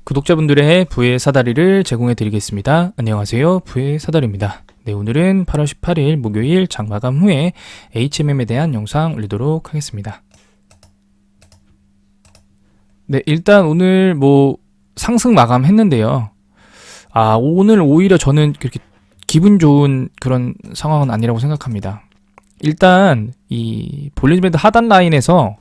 구독자분들의 부의 사다리를 제공해 드리겠습니다. 안녕하세요. 부의 사다리입니다. 네, 오늘은 8월 18일 목요일 장마감 후에 HMM에 대한 영상 올리도록 하겠습니다. 네, 일단 오늘 상승 마감했는데요. 오늘 오히려 저는 그렇게 기분 좋은 그런 상황은 아니라고 생각합니다. 일단 이 볼린저 밴드 하단 라인에서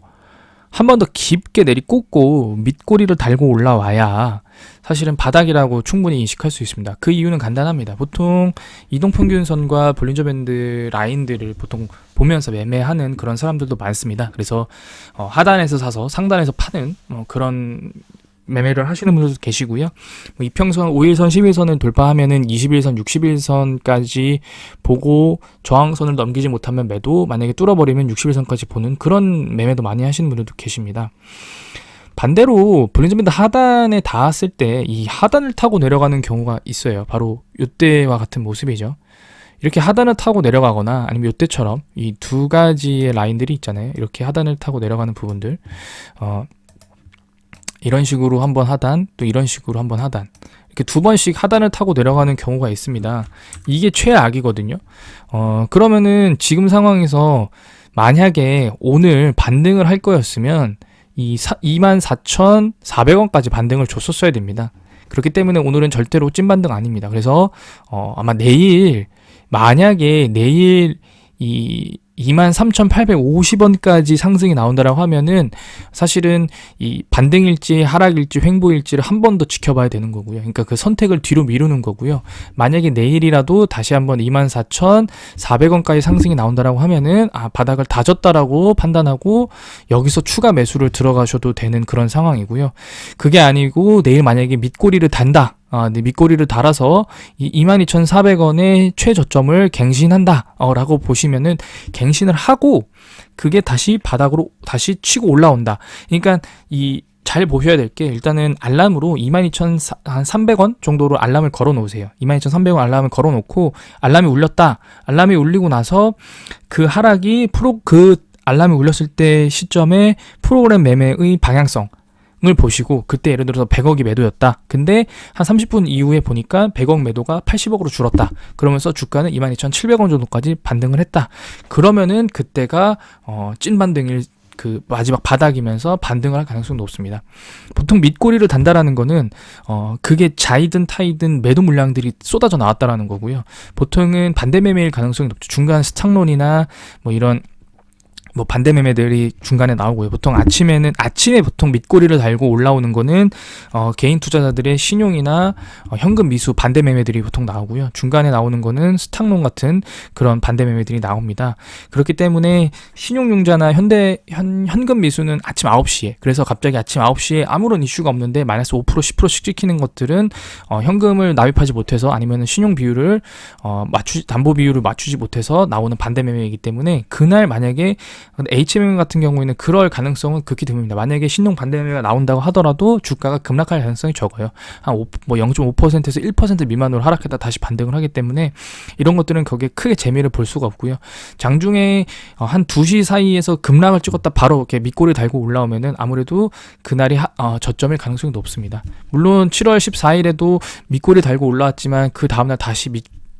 한 번 더 깊게 내리꽂고 밑꼬리를 달고 올라와야 사실은 바닥이라고 충분히 인식할 수 있습니다. 그 이유는 간단합니다. 보통 이동평균선과 볼린저 밴드 라인들을 보통 보면서 매매하는 그런 사람들도 많습니다. 그래서 하단에서 사서 상단에서 파는 그런 매매를 하시는 분들도 계시고요. 이평선, 5일선, 10일선을 돌파하면은 21선, 60일선까지 보고 저항선을 넘기지 못하면 매도, 만약에 뚫어버리면 60일선까지 보는 그런 매매도 많이 하시는 분들도 계십니다. 반대로 볼린저 밴드 하단에 닿았을 때 이 하단을 타고 내려가는 경우가 있어요. 바로 이때와 같은 모습이죠. 이렇게 하단을 타고 내려가거나 아니면 이때처럼 이 두 가지의 라인들이 있잖아요. 이렇게 하단을 타고 내려가는 부분들, 이런 식으로 한번 하단, 또 이런 식으로 한번 하단, 이렇게 두 번씩 하단을 타고 내려가는 경우가 있습니다. 이게 최악이거든요. 그러면은 지금 상황에서 만약에 오늘 반등을 할 거였으면 이 24,400원까지 반등을 줬었어야 됩니다. 그렇기 때문에 오늘은 절대로 찐반등 아닙니다. 그래서 아마 만약에 내일 이 23,850원까지 상승이 나온다라고 하면은 사실은 이 반등일지 하락일지 횡보일지를 한 번 더 지켜봐야 되는 거고요. 그러니까 그 선택을 뒤로 미루는 거고요. 만약에 내일이라도 다시 한번 24,400원까지 상승이 나온다라고 하면은 바닥을 다졌다라고 판단하고 여기서 추가 매수를 들어가셔도 되는 그런 상황이고요. 그게 아니고 내일 만약에 밑꼬리를 단다. 밑꼬리를 달아서 이 22,400원의 최저점을 갱신한다 라고 보시면은 갱신을 하고 그게 다시 바닥으로 다시 치고 올라온다. 그러니까 잘 보셔야 될 게, 일단은 알람으로 22,300원 정도로 알람을 걸어 놓으세요. 22,300원 알람을 걸어 놓고 알람이 울렸다. 알람이 울리고 나서 그 하락이 그 알람이 울렸을 때 시점에 프로그램 매매의 방향성 을 보시고, 그때 예를 들어서 100억이 매도였다. 근데 한 30분 이후에 보니까 100억 매도가 80억으로 줄었다. 그러면서 주가는 22,700원 정도까지 반등을 했다. 그러면은 그때가 찐반등일 그 마지막 바닥이면서 반등을 할 가능성이 높습니다. 보통 밑꼬리를 단다라는 거는 그게 좌이든 타이든 매도 물량들이 쏟아져 나왔다라는 거고요. 보통은 반대 매매일 가능성이 높죠. 중간 스탁론이나 이런 반대 매매들이 중간에 나오고요. 보통 아침에 보통 밑꼬리를 달고 올라오는 거는 개인 투자자들의 신용이나 현금 미수 반대 매매들이 보통 나오고요. 중간에 나오는 거는 스탁론 같은 그런 반대 매매들이 나옵니다. 그렇기 때문에 신용융자나 현금 미수는 아침 9시에, 그래서 갑자기 아침 9시에 아무런 이슈가 없는데 마이너스 5% 10%씩 찍히는 것들은 현금을 납입하지 못해서, 아니면 신용 비율을 담보 비율을 맞추지 못해서 나오는 반대 매매이기 때문에, 그날 만약에 HMM 같은 경우에는 그럴 가능성은 극히 드뭅니다. 만약에 신용 반대 매매가 나온다고 하더라도 주가가 급락할 가능성이 적어요. 한 0.5%에서 1% 미만으로 하락했다 다시 반등을 하기 때문에 이런 것들은 거기에 크게 재미를 볼 수가 없고요. 장중에 한 2시 사이에서 급락을 찍었다 바로 이렇게 밑꼬리 달고 올라오면은 아무래도 그날이 저점일 가능성이 높습니다. 물론 7월 14일에도 밑꼬리 달고 올라왔지만 그 다음날 다시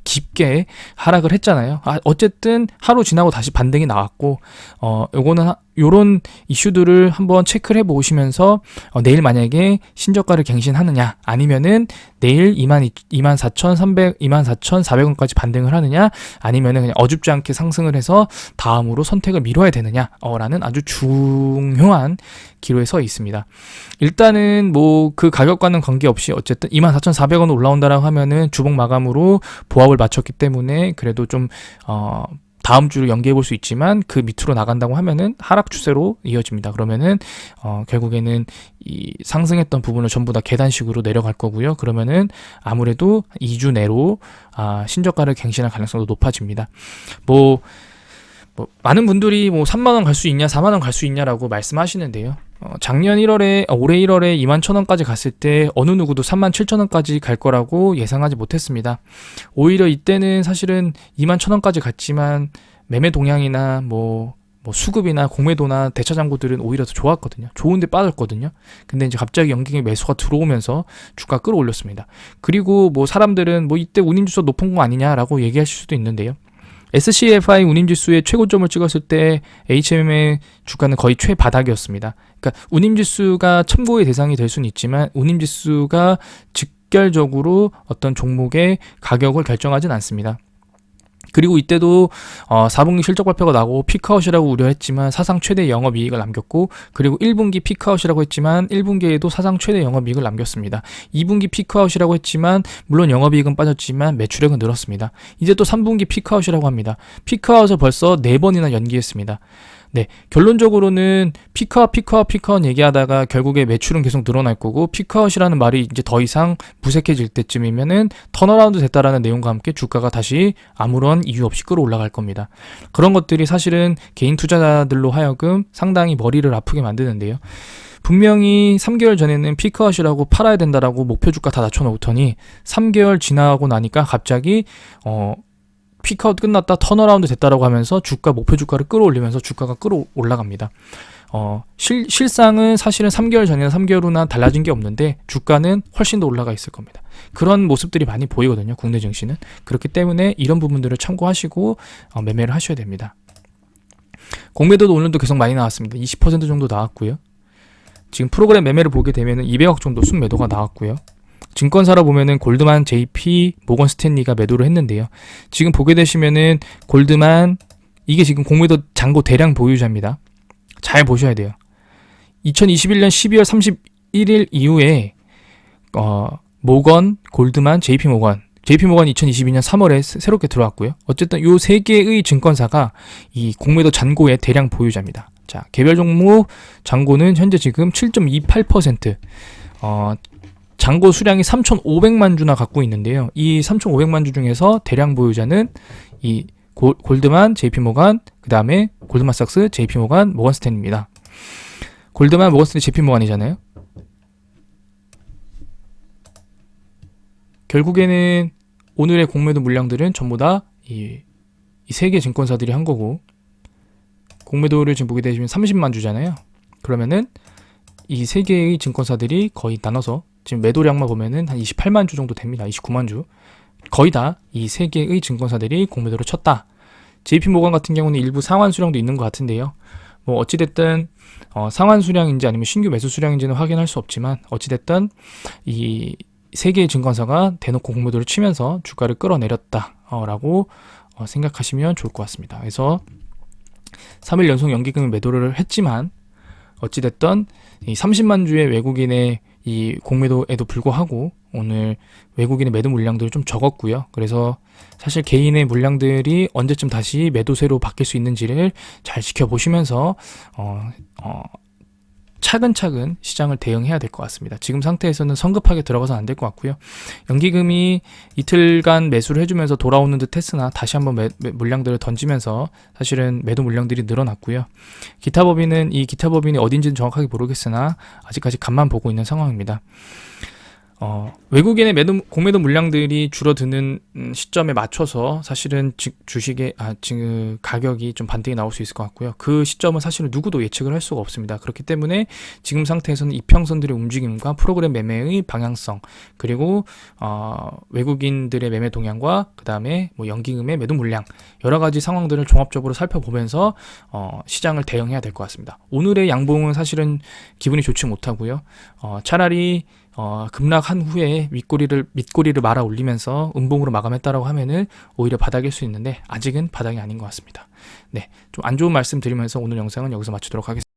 깊게 하락을 했잖아요. 어쨌든 하루 지나고 다시 반등이 나왔고, 요거는 요런 이슈들을 한번 체크를 해보시면서 내일 만약에 신저가를 갱신하느냐, 아니면은 내일 24,400원까지 반등을 하느냐, 아니면은 그냥 어줍지 않게 상승을 해서 다음으로 선택을 미뤄야 되느냐 라는 아주 중요한 기로에 서 있습니다. 일단은 그 가격과는 관계없이 어쨌든 24,400원 올라온다라고 하면은 주봉 마감으로 보합을 맞췄기 때문에 그래도 좀 다음 주를 연기해 볼 수 있지만, 그 밑으로 나간다고 하면은 하락 추세로 이어집니다. 그러면은 결국에는 이 상승했던 부분을 전부 다 계단식으로 내려갈 거고요. 그러면은 아무래도 2주 내로 신저가를 갱신할 가능성도 높아집니다. 많은 분들이 3만원 갈 수 있냐, 4만원 갈 수 있냐라고 말씀하시는데요. 올해 1월에 21,000원까지 갔을 때 어느 누구도 37,000원까지 갈 거라고 예상하지 못했습니다. 오히려 이때는 사실은 21,000원까지 갔지만 매매 동향이나 뭐 수급이나 공매도나 대차장고들은 오히려 더 좋았거든요. 좋은데 빠졌거든요. 근데 이제 갑자기 연기금 매수가 들어오면서 주가 끌어올렸습니다. 그리고 뭐 사람들은 뭐 이때 운임지수 높은 거 아니냐라고 얘기하실 수도 있는데요. SCFI 운임지수의 최고점을 찍었을 때 HMM의 주가는 거의 최바닥이었습니다. 그러니까 운임지수가 참고의 대상이 될 수는 있지만 운임지수가 직결적으로 어떤 종목의 가격을 결정하진 않습니다. 그리고 이때도 4분기 실적 발표가 나고 피크아웃이라고 우려했지만 사상 최대 영업이익을 남겼고, 그리고 1분기 피크아웃이라고 했지만 1분기에도 사상 최대 영업이익을 남겼습니다. 2분기 피크아웃이라고 했지만 물론 영업이익은 빠졌지만 매출액은 늘었습니다. 이제 또 3분기 피크아웃이라고 합니다. 피크아웃을 벌써 4번이나 연기했습니다. 네, 결론적으로는 피크아웃 얘기하다가 결국에 매출은 계속 늘어날 거고, 피크아웃이라는 말이 이제 더 이상 무색해질 때쯤이면은 턴어라운드 됐다라는 내용과 함께 주가가 다시 아무런 이유 없이 끌어올라갈 겁니다. 그런 것들이 사실은 개인 투자자들로 하여금 상당히 머리를 아프게 만드는데요. 분명히 3개월 전에는 피크아웃이라고 팔아야 된다라고 목표 주가 다 낮춰놓더니 3개월 지나고 나니까 갑자기 피크아웃 끝났다, 턴어라운드 됐다라고 하면서 주가 목표 주가를 끌어올리면서 주가가 끌어올라갑니다. 실상은 사실은 3개월 전이나 3개월 후나 달라진 게 없는데 주가는 훨씬 더 올라가 있을 겁니다. 그런 모습들이 많이 보이거든요, 국내 증시는. 그렇기 때문에 이런 부분들을 참고하시고 매매를 하셔야 됩니다. 공매도도 오늘도 계속 많이 나왔습니다. 20% 정도 나왔고요. 지금 프로그램 매매를 보게 되면 200억 정도 순매도가 나왔고요. 증권사로 보면은 골드만, JP, 모건 스탠리가 매도를 했는데요. 지금 보게 되시면은 골드만, 이게 지금 공매도 잔고 대량 보유자입니다. 잘 보셔야 돼요. 2021년 12월 31일 이후에 모건, 골드만, JP모건이 2022년 3월에 새롭게 들어왔고요. 어쨌든 요 세 개의 증권사가 이 공매도 잔고의 대량 보유자입니다. 자, 개별 종목 잔고는 현재 지금 7.28%, 잔고 수량이 3,500만 주나 갖고 있는데요. 이 3,500만 주 중에서 대량 보유자는 이 골드만, JP모건, 그 다음에 골드만삭스, JP모건, 모건스탠입니다. 골드만, 모건스탠, JP모건이잖아요. 결국에는 오늘의 공매도 물량들은 전부 다 이 세 개 증권사들이 한 거고, 공매도를 지금 보게 되시면 30만 주잖아요. 그러면은 이 세 개의 증권사들이 거의 나눠서 지금 매도량만 보면은 한 28만 주 정도 됩니다. 29만 주. 거의 다 이 세 개의 증권사들이 공매도를 쳤다. JP모건 같은 경우는 일부 상환 수량도 있는 것 같은데요. 뭐 어찌됐든 상환 수량인지 아니면 신규 매수 수량인지는 확인할 수 없지만, 어찌됐든 이 세 개의 증권사가 대놓고 공매도를 치면서 주가를 끌어내렸다라고 생각하시면 좋을 것 같습니다. 그래서 3일 연속 연기금 매도를 했지만 어찌됐든 이 30만 주의 외국인의 이 공매도에도 불구하고 오늘 외국인의 매도 물량들이 좀 적었고요. 그래서 사실 개인의 물량들이 언제쯤 다시 매도세로 바뀔 수 있는지를 잘 지켜보시면서 차근차근 시장을 대응해야 될 것 같습니다. 지금 상태에서는 성급하게 들어가서는 안 될 것 같고요. 연기금이 이틀간 매수를 해주면서 돌아오는 듯 했으나 다시 한번 물량들을 던지면서 사실은 매도 물량들이 늘어났고요. 기타 법인이 어딘지는 정확하게 모르겠으나 아직까지 간만 보고 있는 상황입니다. 외국인의 공매도 물량들이 줄어드는 시점에 맞춰서 사실은 주식의 지금 가격이 좀 반등이 나올 수 있을 것 같고요. 그 시점은 사실은 누구도 예측을 할 수가 없습니다. 그렇기 때문에 지금 상태에서는 이평선들의 움직임과 프로그램 매매의 방향성, 그리고 외국인들의 매매 동향과 그 다음에 뭐 연기금의 매도 물량, 여러 가지 상황들을 종합적으로 살펴보면서 시장을 대응해야 될 것 같습니다. 오늘의 양봉은 사실은 기분이 좋지 못하고요. 차라리 급락한 후에 밑꼬리를 말아 올리면서 음봉으로 마감했다라고 하면은 오히려 바닥일 수 있는데 아직은 바닥이 아닌 것 같습니다. 네, 좀 안 좋은 말씀 드리면서 오늘 영상은 여기서 마치도록 하겠습니다.